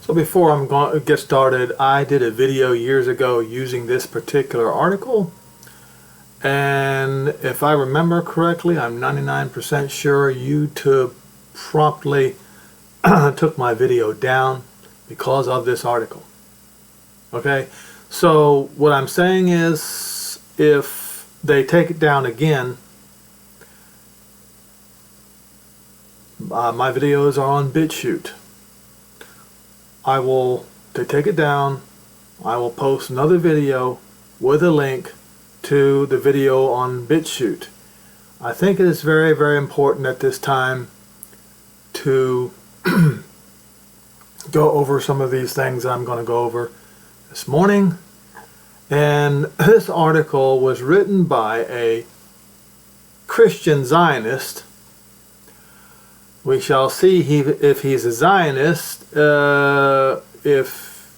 So before I'm going to get started, I did a video years ago using this particular article, and if I remember correctly, I'm 99% sure YouTube promptly took my video down because of this article. Okay, so what I'm saying is, if they take it down again, my videos are on BitChute. They take it down, I will post another video with a link to the video on BitChute. I think it is very, very important at this time to go over some of these things I'm going to go over this morning. And this article was written by a Christian Zionist. We shall see if he's a Zionist. If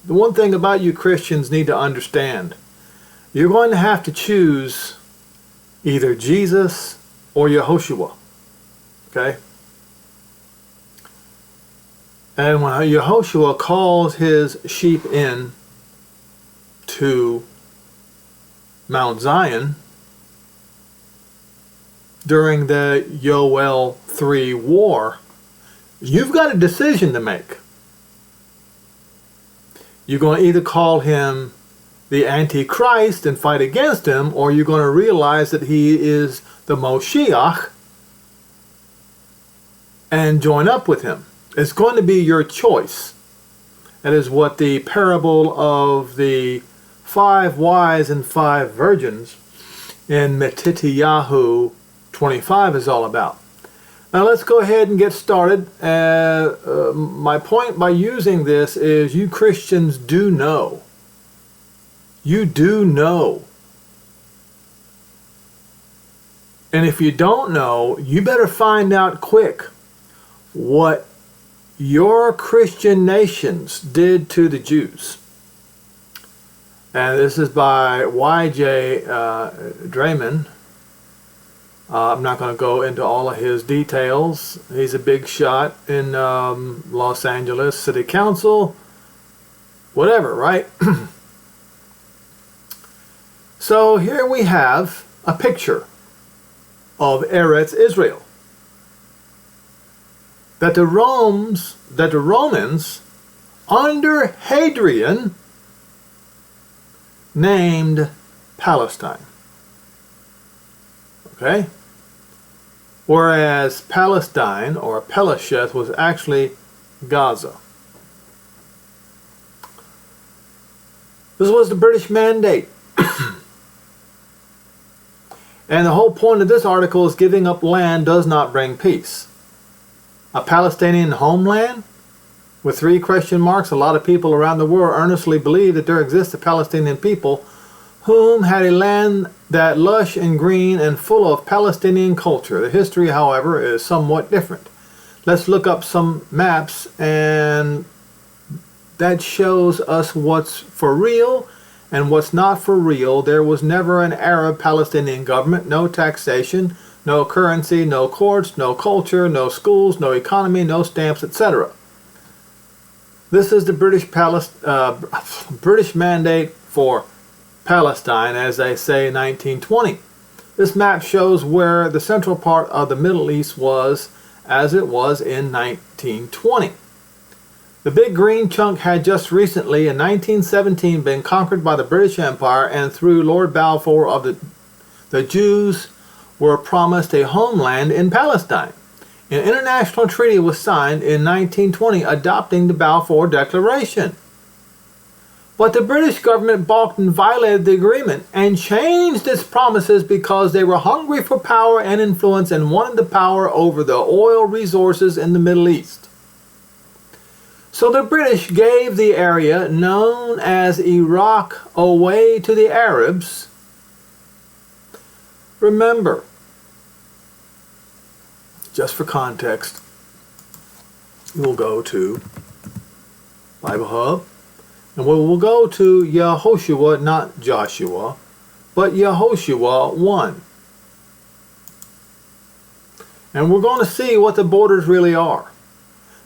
the one thing about you Christians need to understand, you're going to have to choose either Jesus or Yehoshua. Okay? And when Yehoshua calls his sheep in to Mount Zion during the Yoel 3 war, you've got a decision to make. You're going to either call him the Antichrist and fight against him, or you're going to realize that he is the Moshiach and join up with him. It's going to be your choice. That is what the parable of the 5 wise and 5 virgins in Matityahu 25 is all about. Now let's go ahead and get started. My point by using this is you Christians do know. You do know. And if you don't know, you better find out quick what your Christian nations did to the Jews. And this is by Y.J. Drayman. I'm not going to go into all of his details. He's a big shot in Los Angeles City Council. Whatever, right? So here we have a picture of Eretz Israel that the Romans under Hadrian named Palestine. Okay? Whereas Palestine, or Pelesheth, was actually Gaza. This was the British mandate. And the whole point of this article is giving up land does not bring peace. A Palestinian homeland? With 3 question marks, a lot of people around the world earnestly believe that there exists a Palestinian people whom had a land that lush and green and full of Palestinian culture. The history, however, is somewhat different. Let's look up some maps, and that shows us what's for real and what's not for real. There was never an Arab Palestinian government, no taxation, no currency, no courts, no culture, no schools, no economy, no stamps, etc. This is the British mandate for Palestine, as they say, in 1920. This map shows where the central part of the Middle East was as it was in 1920. The big green chunk had just recently, in 1917, been conquered by the British Empire, and through Lord Balfour of the Jews were promised a homeland in Palestine. An international treaty was signed in 1920 adopting the Balfour Declaration. But the British government balked and violated the agreement and changed its promises because they were hungry for power and influence and wanted the power over the oil resources in the Middle East. So the British gave the area known as Iraq away to the Arabs. Remember, just for context, we will go to Bible Hub, and we will go to Yehoshua, not Joshua, but Yehoshua 1. And we're going to see what the borders really are.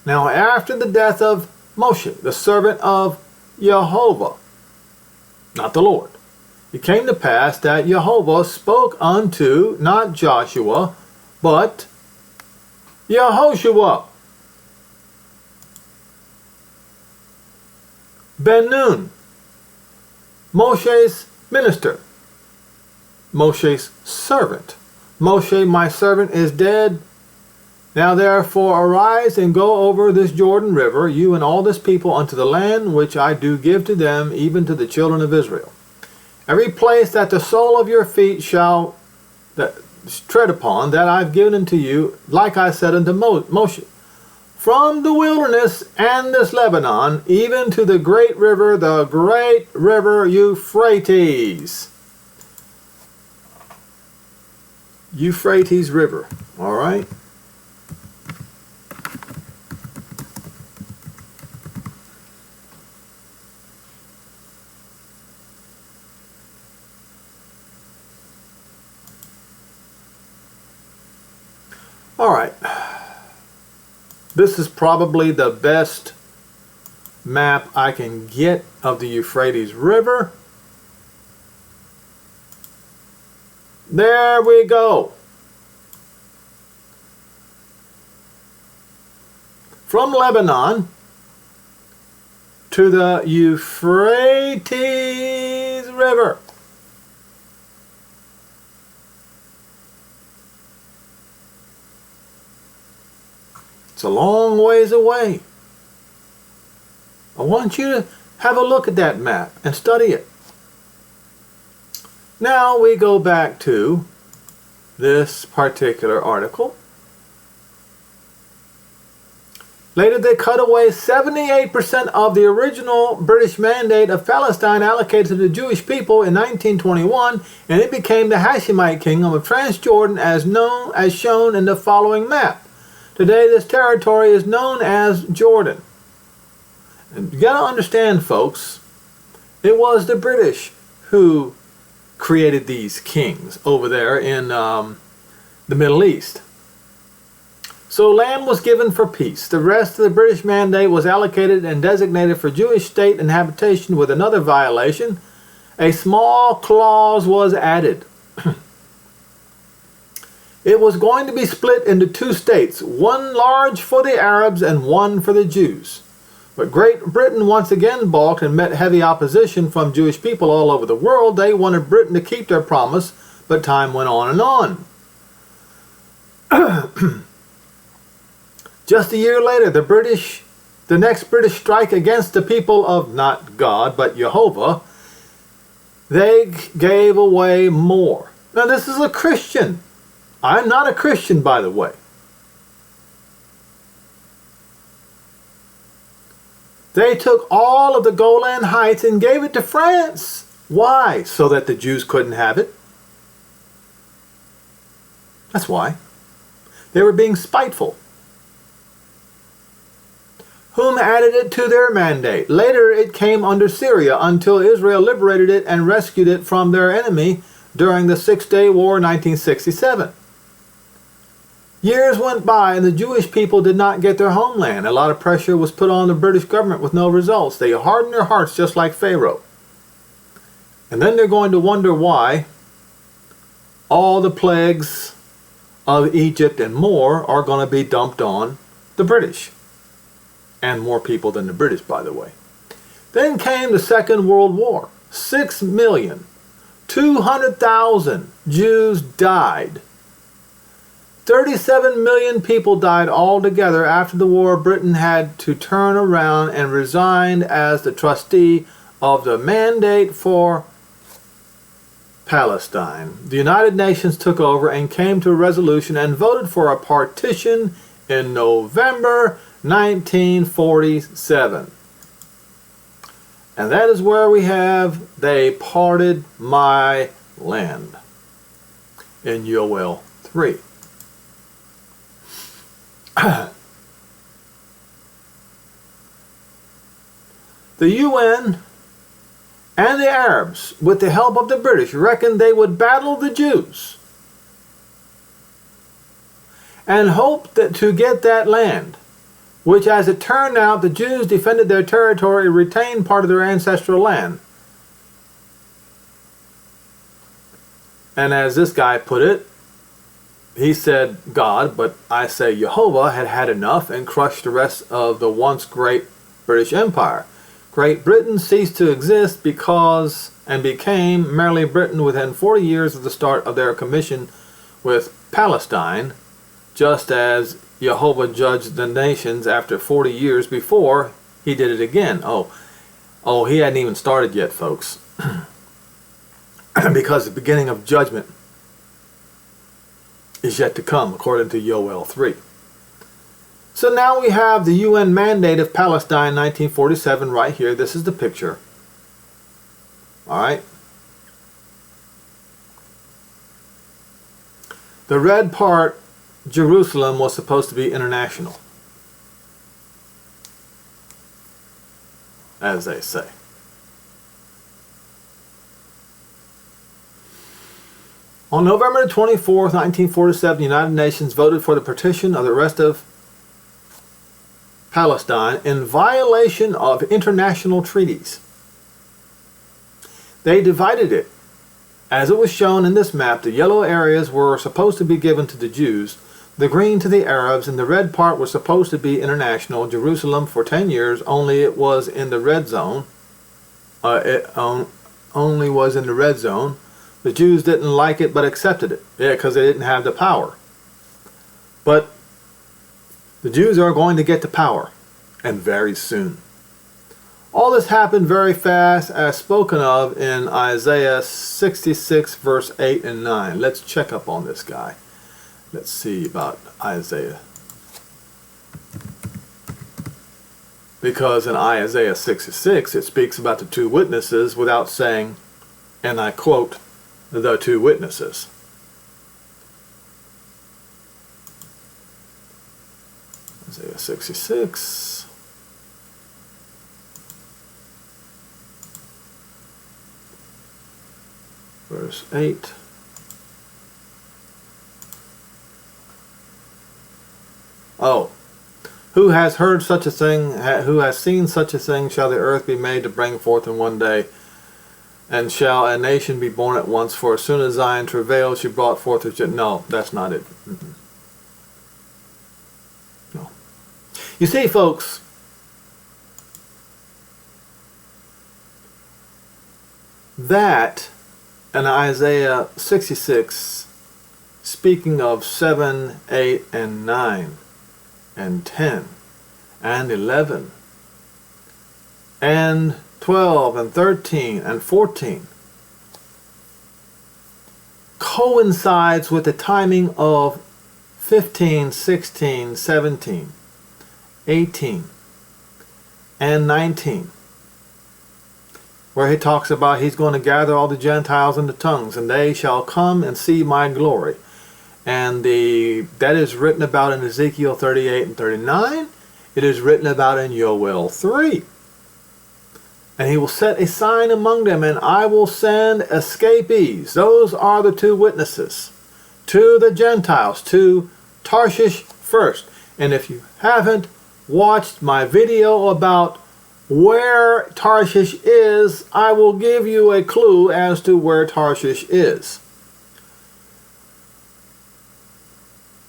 Now, after the death of Moshe, the servant of Jehovah, not the Lord. It came to pass that Jehovah spoke unto, not Joshua, but Yehoshua ben Nun, Moshe's minister, Moshe's servant. Moshe, my servant, is dead. Now therefore arise and go over this Jordan River, you and all this people, unto the land which I do give to them, even to the children of Israel. Every place that the sole of your feet shall tread upon, that I've given unto you, like I said unto Moshe, from the wilderness and this Lebanon, even to the great river Euphrates. Euphrates River, all right? All right. This is probably the best map I can get of the Euphrates River. There we go. From Lebanon to the Euphrates River. It's a long ways away. I want you to have a look at that map and study it. Now we go back to this particular article. Later they cut away 78% of the original British mandate of Palestine allocated to the Jewish people in 1921, and it became the Hashemite Kingdom of Transjordan as shown in the following map. Today this territory is known as Jordan. And you got to understand, folks, it was the British who created these kings over there in the Middle East. So land was given for peace. The rest of the British mandate was allocated and designated for Jewish state and habitation with another violation. A small clause was added. It was going to be split into two states, one large for the Arabs and one for the Jews. But Great Britain once again balked and met heavy opposition from Jewish people all over the world. They wanted Britain to keep their promise, but time went on and on. Just a year later, the next British strike against the people of not God, but Jehovah, they gave away more. Now this is a Christian. I'm not a Christian, by the way. They took all of the Golan Heights and gave it to France. Why? So that the Jews couldn't have it. That's why. They were being spiteful. Whom added it to their mandate. Later it came under Syria until Israel liberated it and rescued it from their enemy during the Six-Day War 1967. Years went by and the Jewish people did not get their homeland. A lot of pressure was put on the British government with no results. They hardened their hearts just like Pharaoh. And then they're going to wonder why all the plagues of Egypt and more are going to be dumped on the British. And more people than the British, by the way. Then came the Second World War. 6,200,000 Jews died. 37 million people died altogether. After the war, Britain had to turn around and resigned as the trustee of the mandate for Palestine. The United Nations took over and came to a resolution and voted for a partition in November 1947. And that is where we have, they parted my land in Joel 3. The UN and the Arabs, with the help of the British, reckoned they would battle the Jews and hoped that to get that land. which, as it turned out, the Jews defended their territory and retained part of their ancestral land. And as this guy put it, he said God, but I say Jehovah, had had enough and crushed the rest of the once great British Empire. Great Britain ceased to exist because and became merely Britain within 40 years of the start of their commission with Palestine, just as Jehovah judged the nations after 40 years before he did it again. Oh, he hadn't even started yet, folks. Because the beginning of judgment is yet to come, according to Joel 3. So now we have the UN Mandate of Palestine 1947 right here. This is the picture. Alright. The red part, Jerusalem, was supposed to be international, as they say. On November 24th, 1947, the United Nations voted for the partition of the rest of Palestine in violation of international treaties. They divided it. As it was shown in this map, the yellow areas were supposed to be given to the Jews, the green to the Arabs, and the red part was supposed to be international. Jerusalem for 10 years, only it was in the red zone. Only was in the red zone. The Jews didn't like it but accepted it. Yeah, because they didn't have the power. But the Jews are going to get the power, and very soon. All this happened very fast, as spoken of in Isaiah 66, verse 8 and 9. Let's check up on this guy. Let's see about Isaiah. Because in Isaiah 66, it speaks about the two witnesses without saying, and I quote, the two witnesses. Isaiah 66. Verse 8. Oh, who has heard such a thing, who has seen such a thing, shall the earth be made to bring forth in one day? And shall a nation be born at once? For as soon as Zion travailed, she brought forth her children. No, that's not it. No. You see, folks, that in Isaiah 66, speaking of 7, 8, and 9, and 10, and 11, and 12 and 13 and 14 coincides with the timing of 15, 16, 17, 18, and 19, where he talks about he's going to gather all the Gentiles into tongues, and they shall come and see my glory. And that is written about in Ezekiel 38 and 39. It is written about in Joel 3. And he will set a sign among them, and I will send escapees. Those are the two witnesses to the Gentiles, to Tarshish first. And if you haven't watched my video about where Tarshish is, I will give you a clue as to where Tarshish is.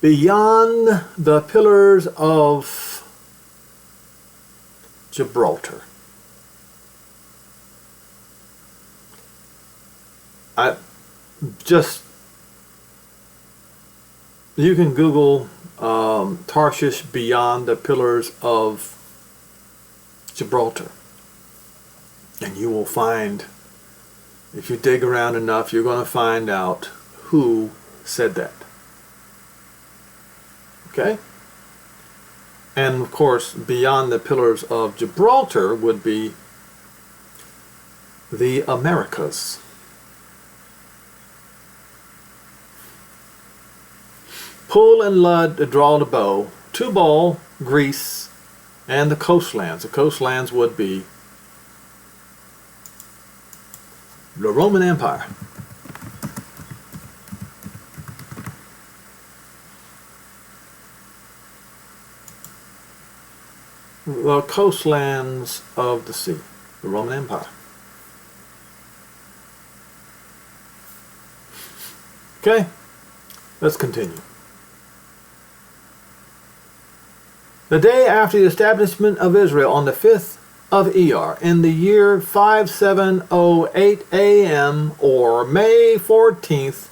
Beyond the pillars of Gibraltar. You can Google Tarshish beyond the pillars of Gibraltar, and you will find, if you dig around enough, you're going to find out who said that. Okay? And of course, beyond the pillars of Gibraltar would be the Americas. Pull and Lud, draw the bow, Tubal, Greece, and the coastlands. The coastlands would be the Roman Empire. the coastlands of the sea, the Roman Empire. Okay, let's continue. The day after the establishment of Israel, on the 5th of Iyar, in the year 5708 AM, or May 14th,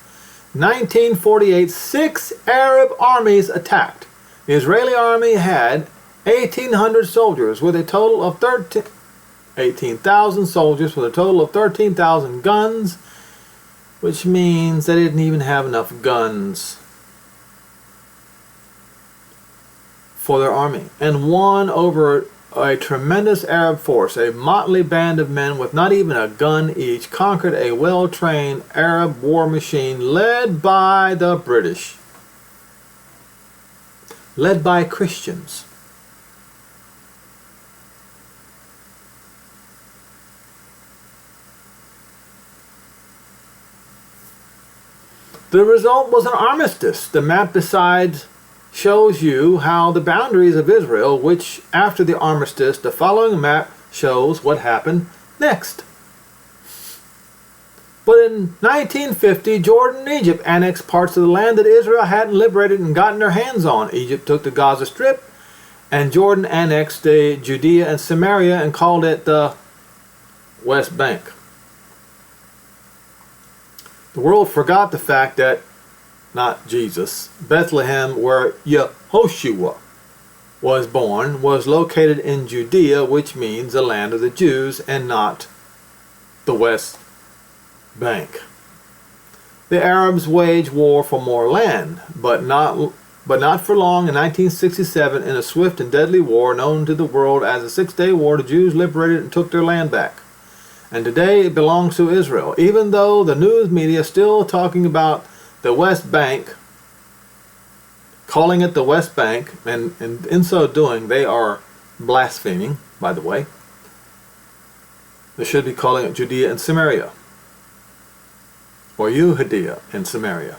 1948, 6 Arab armies attacked. The Israeli army had 1,800 soldiers with a total of 18,000 soldiers with a total of 13,000 guns, which means they didn't even have enough guns for their army, and won over a tremendous Arab force. A motley band of men with not even a gun each conquered a well-trained Arab war machine led by the British, led by Christians. The result was an armistice. The map besides shows you how the boundaries of Israel, which after the armistice, the following map shows what happened next. But in 1950, Jordan and Egypt annexed parts of the land that Israel hadn't liberated and gotten their hands on. Egypt took the Gaza Strip, and Jordan annexed the Judea and Samaria and called it the West Bank. The world forgot the fact that, not Jesus, Bethlehem, where Yehoshua was born, was located in Judea, which means the land of the Jews, and not the West Bank. The Arabs waged war for more land, but not for long. In 1967, in a swift and deadly war known to the world as the Six-Day War, the Jews liberated and took their land back. And today it belongs to Israel, even though the news media is still talking about the West Bank, calling it the West Bank, and in so doing they are blaspheming, by the way. They should be calling it Judea and Samaria, or Judea and Samaria.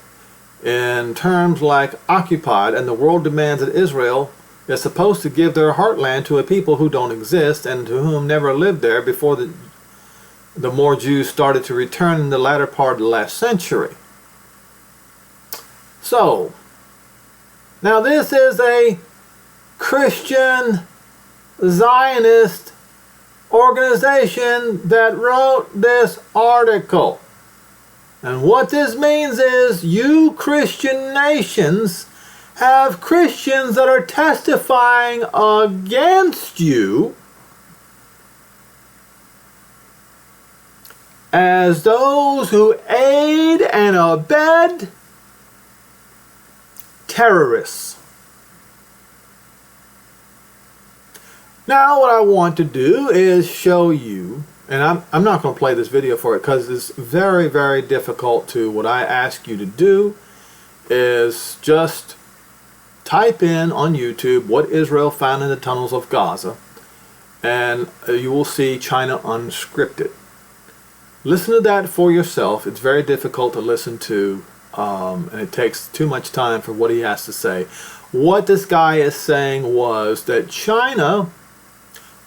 In terms like occupied, and the world demands that Israel is supposed to give their heartland to a people who don't exist and to whom never lived there before the more Jews started to return in the latter part of the last century. So, now this is a Christian Zionist organization that wrote this article. And what this means is you Christian nations have Christians that are testifying against you as those who aid and abet terrorists. Now what I want to do is show you, and I'm not going to play this video for it because it's very, very difficult to, what I ask you to do is just type in on YouTube what Israel found in the tunnels of Gaza, and you will see China Unscripted. Listen to that for yourself. It's very difficult to listen to, and it takes too much time for what he has to say. What this guy is saying was that China,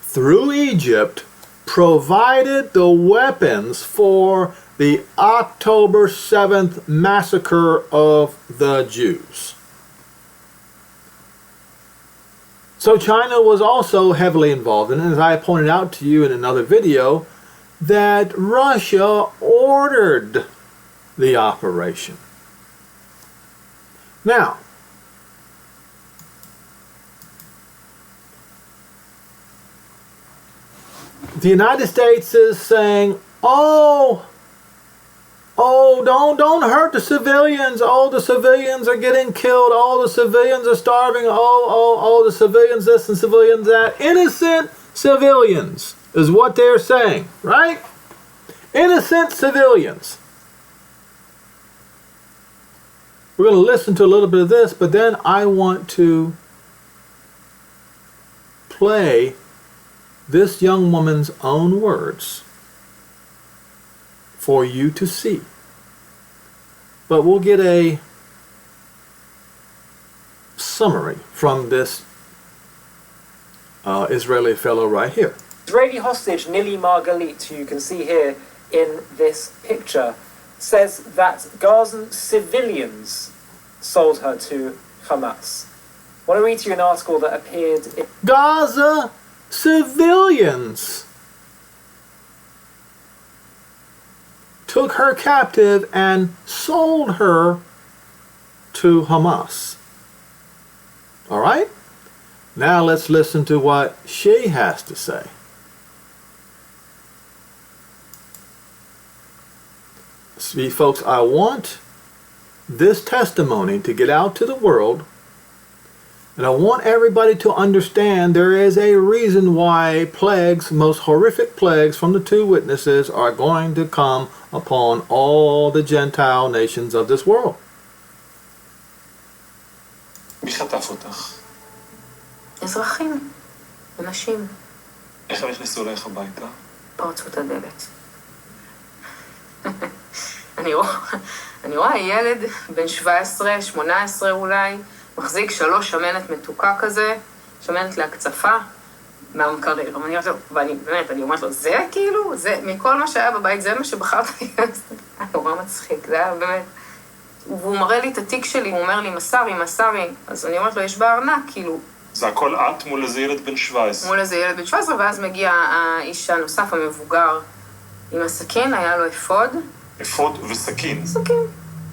through Egypt, provided the weapons for the October 7th massacre of the Jews. So China was also heavily involved, and as I pointed out to you in another video, that Russia ordered the operation. Now, the United States is saying, oh, don't hurt the civilians. Oh, the civilians are getting killed. Oh, the civilians are starving. Oh, the civilians this and civilians that. Innocent civilians is what they're saying, right? Innocent civilians. We're going to listen to a little bit of this, but then I want to play this young woman's own words for you to see. But we'll get a summary from this Israeli fellow right here. Israeli hostage Nili Margalit, who you can see here in this picture, says that Gazan civilians sold her to Hamas. I want to read to you an article that appeared in Gaza civilians took her captive and sold her to Hamas. All right? Now let's listen to what she has to say. See, folks, I want this testimony to get out to the world, and I want everybody to understand there is a reason why plagues, most horrific plagues from the two witnesses, are going to come upon all the Gentile nations of this world. מי חטף אותך? אזרחים, אנשים. איך הם נכנסו אלייך הביתה? פרצו את הדלת. אני רואה ילד בן 17, 18 אולי, מחזיק 3 שמנת מתוקה כזה, שמנת להקצפה, מהמקרר. ואני אומרת לו, זה כאילו? זה, מכל מה שהיה בבית, זה מה שבחרת לי? היה נורא מצחיק, זה היה באמת. והוא מראה לי את התיק שלי, הוא אומר לי, מסרי. אז אני אומרת לו, יש בארנק, כאילו. זה הכל את מול איזה ילד בן 17. מול איזה ילד בן 17, ואז מגיע האיש הנוסף, המבוגר, עם הסכין, היה לו אפוד. אפוד וסכין.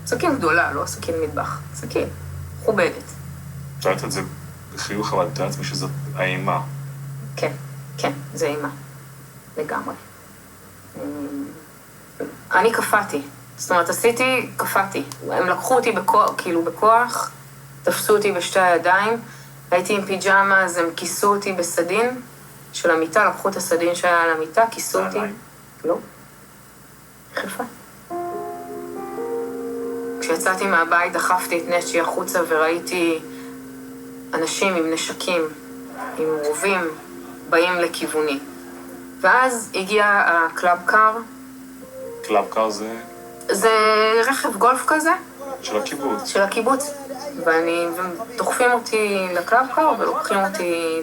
סכין גדולה, לא סכין מטבח. סכין, מכובדת. שאלת את זה בחיוך, אבל אתה לעצמי שזאת האימה. כן, זה אימה. לגמרי. אני קפאתי. זאת אומרת, קפאתי. הם לקחו אותי בכוח, תפסו אותי בשתי הידיים, הייתי עם פיג'מה, אז הם כיסו אותי בסדין של המיטה, לקחו את הסדין שהיה על המיטה, כיסו אותי. לא. חיפה. כשיצאתי מהבית, דחפתי את נשי החוצה וראיתי אנשים עם נשקים, עם רובים, באים לכיווני. ואז הגיע הקלאב קאר. קלאב קאר זה? זה רכב גולף כזה. של הקיבוץ. ודוחפים אותי לקלאב קאר ולוקחים אותי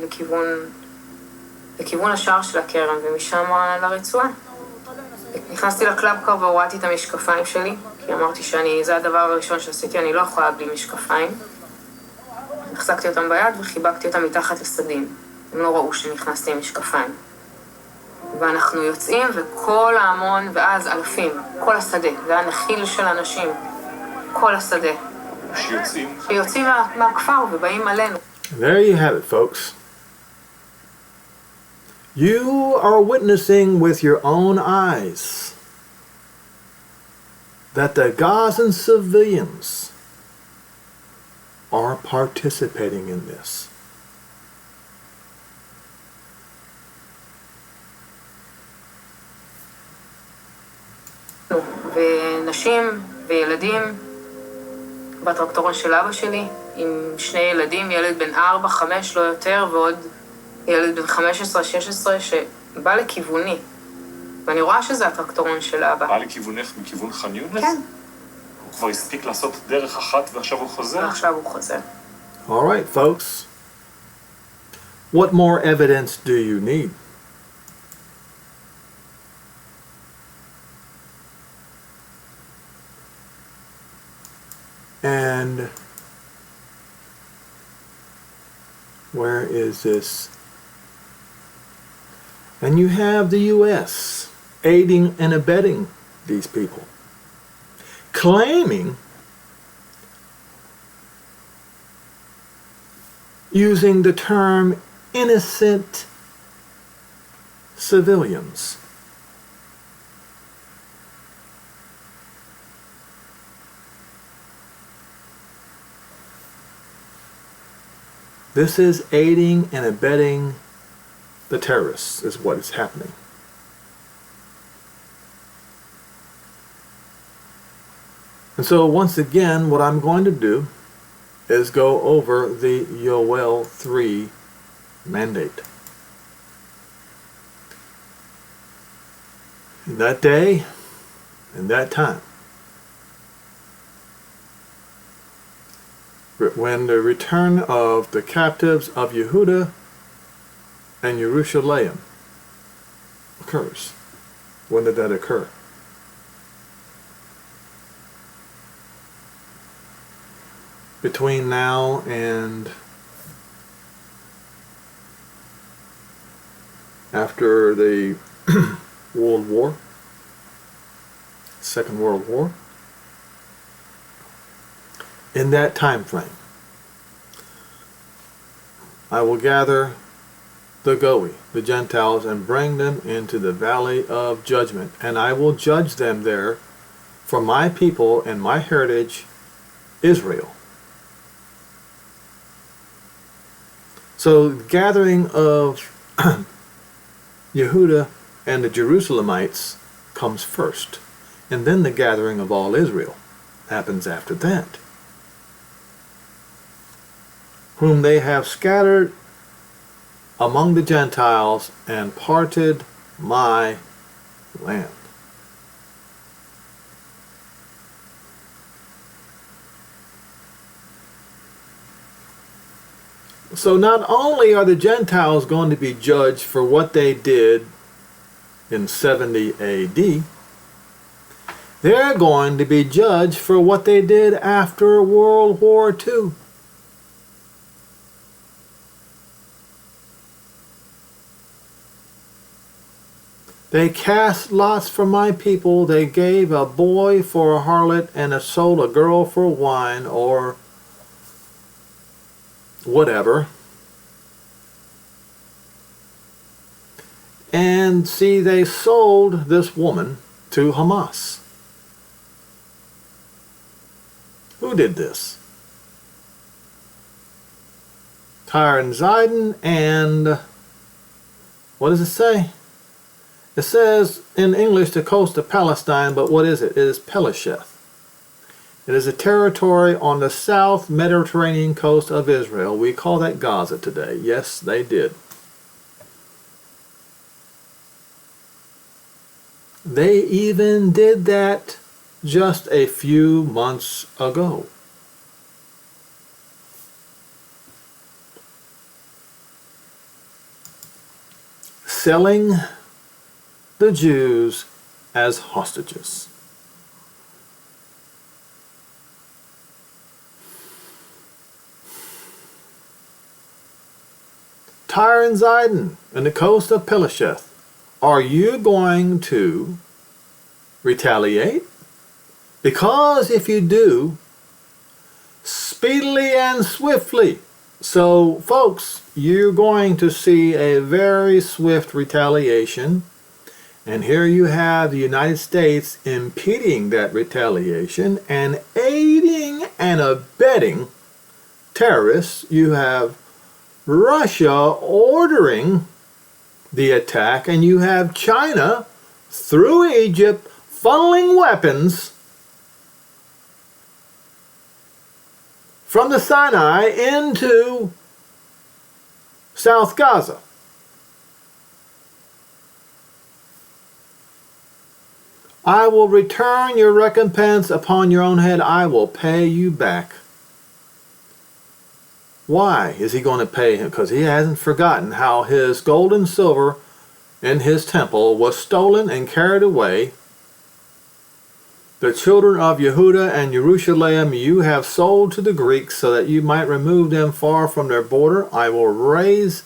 לכיוון השער של הקרן ומשם לרצועה. נכנסתי לקלאב קאר והורדתי את המשקפיים שלי, כי אמרתי זה הדבר הראשון שעשיתי, אני לא יכולה בלי משקפיים. החזקתי אותם ביד וחיבקתי אותם מתחת לסדין. הם לא ראו שנכנסתי עם משקפיים. ואנחנו יוצאים וכל ההמון, ואז אלפים, כל השדה, זה היה נחיל של אנשים, כל השדה. שיוצאים מהכפר ובאים עלינו. There you have it, folks. You are witnessing with your own eyes that the Gazan civilians are participating in this. ונשים וילדים בטרקטורון של אבא שלי, עם 2 ילדים, ילד בן 4, 5, לא יותר, ועוד ילד בן 15, 16, שבא לכיווני. ואני רואה שזה הטרקטורון של אבא. בא לכיוונך מכיוון ח'אן יונס? כן. הוא כבר הספיק לעשות דרך אחת ועכשיו הוא חוזר? All right, folks. What more evidence do you need? And where is this? And you have the U.S. aiding and abetting these people, claiming, using the term innocent civilians. This is aiding and abetting the terrorists, is what is happening. And so once again, what I'm going to do is go over the Yoel 3 mandate. In that day, in that time, when the return of the captives of Yehuda and Jerusalem occurs. When did that occur? Between now and after the World War, Second World War, in that time frame, I will gather the Gov't, the Gentiles, and bring them into the valley of judgment, and I will judge them there for my people and my heritage, Israel. So the gathering of Yehuda and the Jerusalemites comes first, and then the gathering of all Israel happens after that, whom they have scattered among the Gentiles and parted my land. So not only are the Gentiles going to be judged for what they did in 70 AD, they're going to be judged for what they did after World War II. They cast lots for my people. They gave a boy for a harlot and sold a girl for wine, or whatever. And see, they sold this woman to Hamas. Who did this? Tyre and Zidon, and what does it say? It says in English the coast of Palestine, but what is it? It is Pelesheth. It is a territory on the south Mediterranean coast of Israel. We call that Gaza today. Yes, they did. They even did that just a few months ago. Selling the Jews as hostages. Tyre and Zidon and the coast of Pelesheth, are you going to retaliate? Because if you do, speedily and swiftly. So folks, you're going to see a very swift retaliation. And here you have the United States impeding that retaliation and aiding and abetting terrorists. You have Russia ordering the attack, and you have China through Egypt funneling weapons from the Sinai into South Gaza. I will return your recompense upon your own head. I will pay you back. Why is he going to pay him? Because he hasn't forgotten how his gold and silver in his temple was stolen and carried away. The children of Yehuda and Jerusalem you have sold to the Greeks so that you might remove them far from their border. I will raise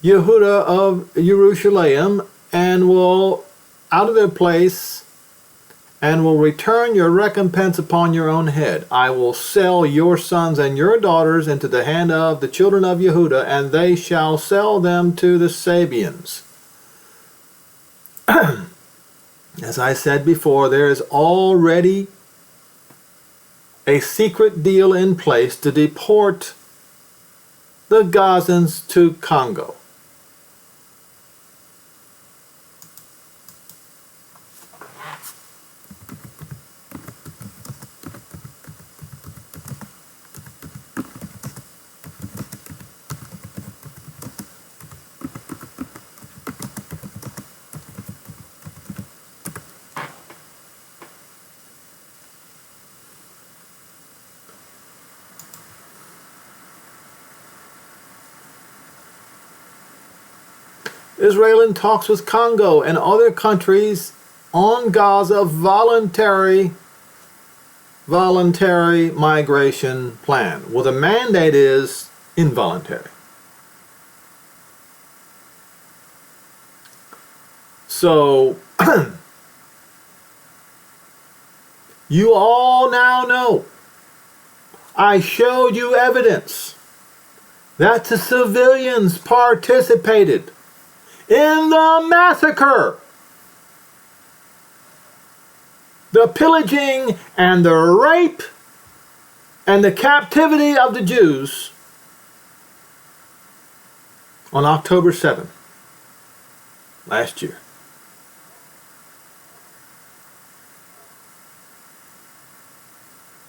Yehuda of Jerusalem and will out of their place and will return your recompense upon your own head. I will sell your sons and your daughters into the hand of the children of Yehuda, and they shall sell them to the Sabians. As I said before, there is already a secret deal in place to deport the Gazans to Congo. Israel in talks with Congo and other countries on Gaza voluntary migration plan. Well, the mandate is involuntary. So, you all now know, I showed you evidence that the civilians participated in the massacre, the pillaging and the rape and the captivity of the Jews on October 7th last year.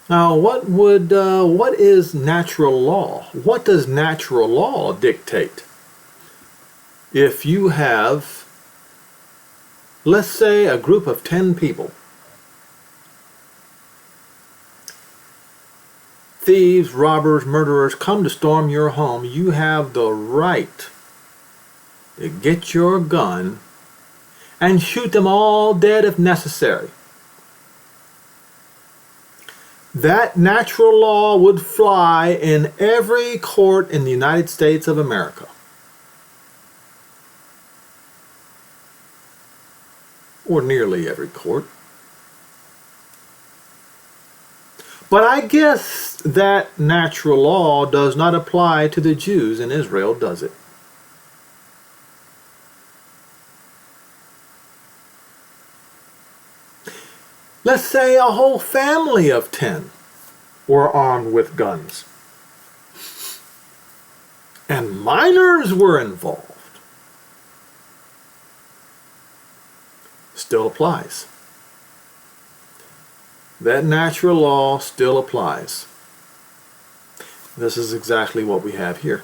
Now, what is natural law? What does natural law dictate? If you have, let's say, a group of 10 people, thieves, robbers, murderers, come to storm your home, you have the right to get your gun and shoot them all dead if necessary. That natural law would fly in every court in the United States of America. Or nearly every court. But I guess that natural law does not apply to the Jews in Israel, does it? Let's say a whole family of 10 were armed with guns. And minors were involved. Still applies. That natural law still applies. This is exactly what we have here.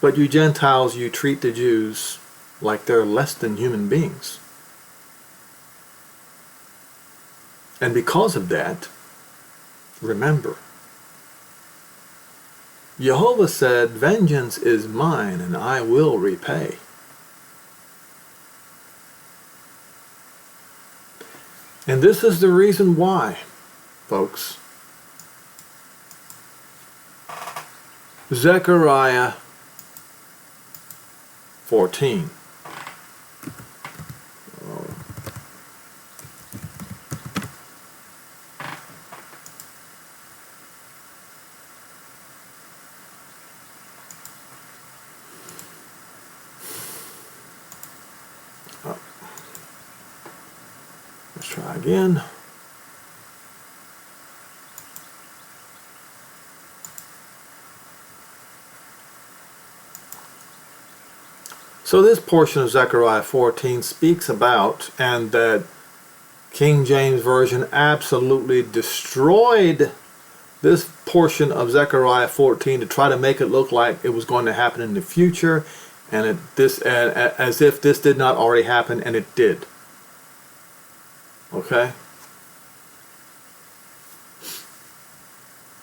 But you Gentiles, you treat the Jews like they're less than human beings. And because of that, remember, Jehovah said, "Vengeance is mine and I will repay." And this is the reason why, folks. Zechariah 14. Let's try again. So this portion of Zechariah 14 speaks about, and that King James Version absolutely destroyed this portion of Zechariah 14 to try to make it look like it was going to happen in the future, and as if this did not already happen, and it did. Okay?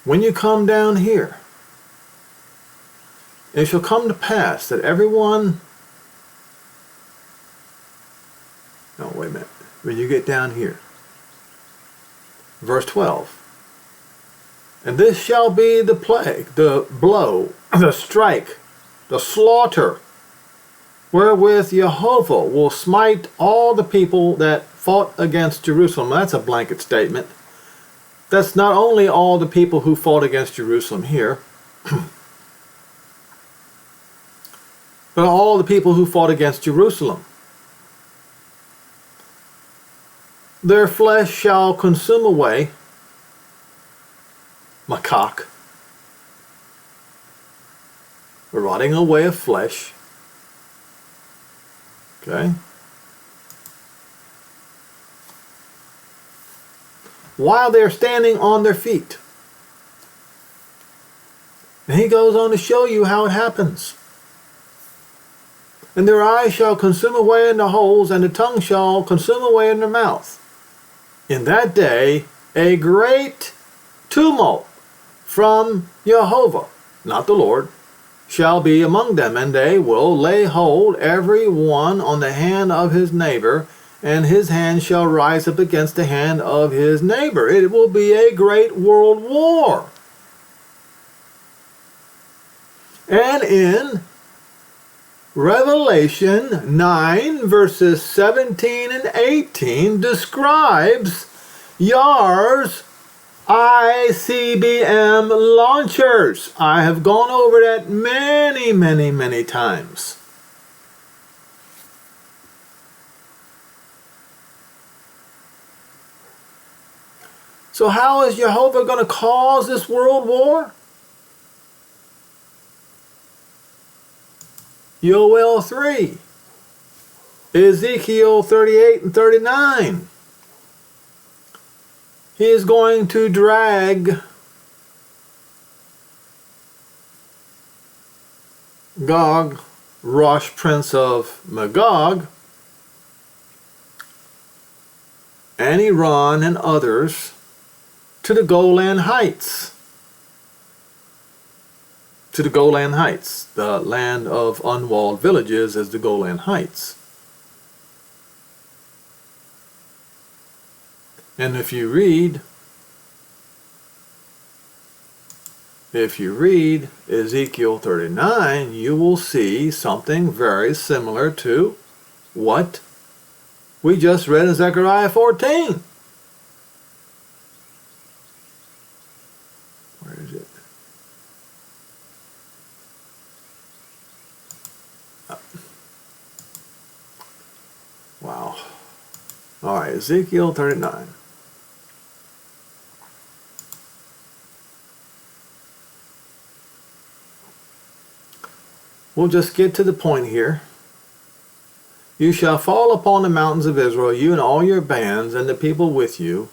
When you come down here, it shall come to pass that everyone... No, wait a minute. When you get down here, verse 12. And this shall be the plague, the blow, the strike, the slaughter, wherewith Jehovah will smite all the people that fought against Jerusalem. That's a blanket statement. That's not only all the people who fought against Jerusalem here, but all the people who fought against Jerusalem. Their flesh shall consume away, makak, rotting away of flesh. Okay? While they're standing on their feet. And he goes on to show you how it happens. And their eyes shall consume away in the holes, and the tongue shall consume away in their mouth. In that day a great tumult from Jehovah, not the Lord, shall be among them, and they will lay hold every one on the hand of his neighbor, and his hand shall rise up against the hand of his neighbor. It will be a great world war. And in Revelation 9 verses 17 and 18 describes Yar's ICBM launchers. I have gone over that many times. So how is Jehovah going to cause this world war? Yoel 3, Ezekiel 38 and 39. He is going to drag Gog, Rosh, prince of Magog, and Iran and others to the Golan Heights. To the Golan Heights, the land of unwalled villages is the Golan Heights. And if you read Ezekiel 39, you will see something very similar to what we just read in Zechariah 14. Where is it? Wow. All right, Ezekiel 39. We'll just get to the point here. You shall fall upon the mountains of Israel, you and all your bands, and the people with you.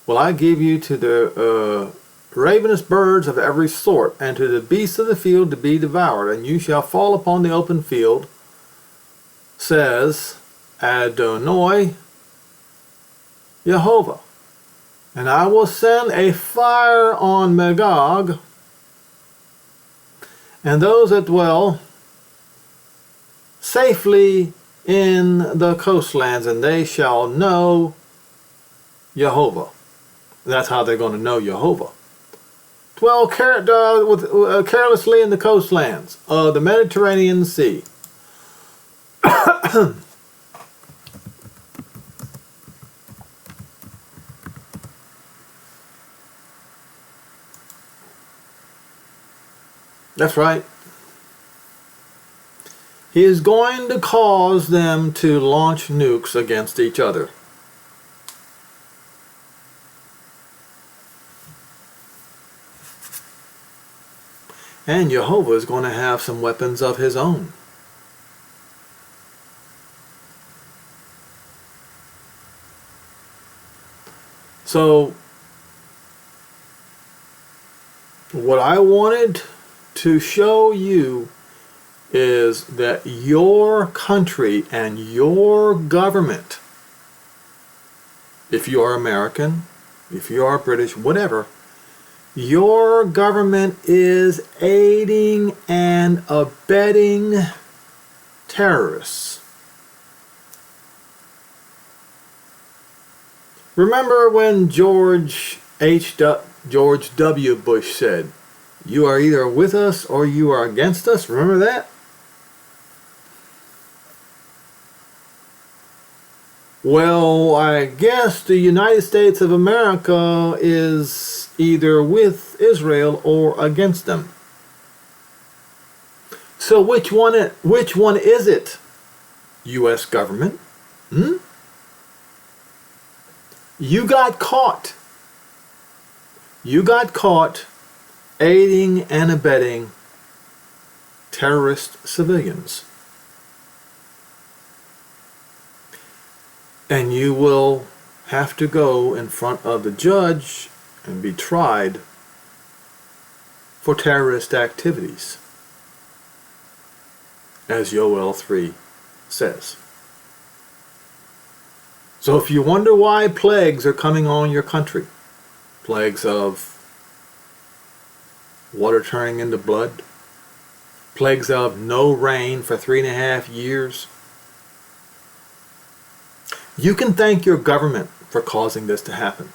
Will I give you to the ravenous birds of every sort, and to the beasts of the field to be devoured, and you shall fall upon the open field, says Adonai Jehovah. And I will send a fire on Magog, and those that dwell safely in the coastlands, and they shall know Jehovah. That's how they're going to know Jehovah. Dwell carelessly in the coastlands of the Mediterranean Sea. That's right. He is going to cause them to launch nukes against each other. And Jehovah is going to have some weapons of his own. So, what I wanted to show you is that your country and your government, if you are American, if you are British, whatever, your government is aiding and abetting terrorists. Remember when George W. Bush said, "You are either with us or you are against us"? Remember that? Well, I guess the United States of America is either with Israel or against them. So which one is it? U.S. government? You got caught. You got caught aiding and abetting terrorist civilians. And you will have to go in front of the judge and be tried for terrorist activities, as Yoel 3 says. So if you wonder why plagues are coming on your country, plagues of water turning into blood, plagues of no rain for 3.5 years. You can thank your government for causing this to happen.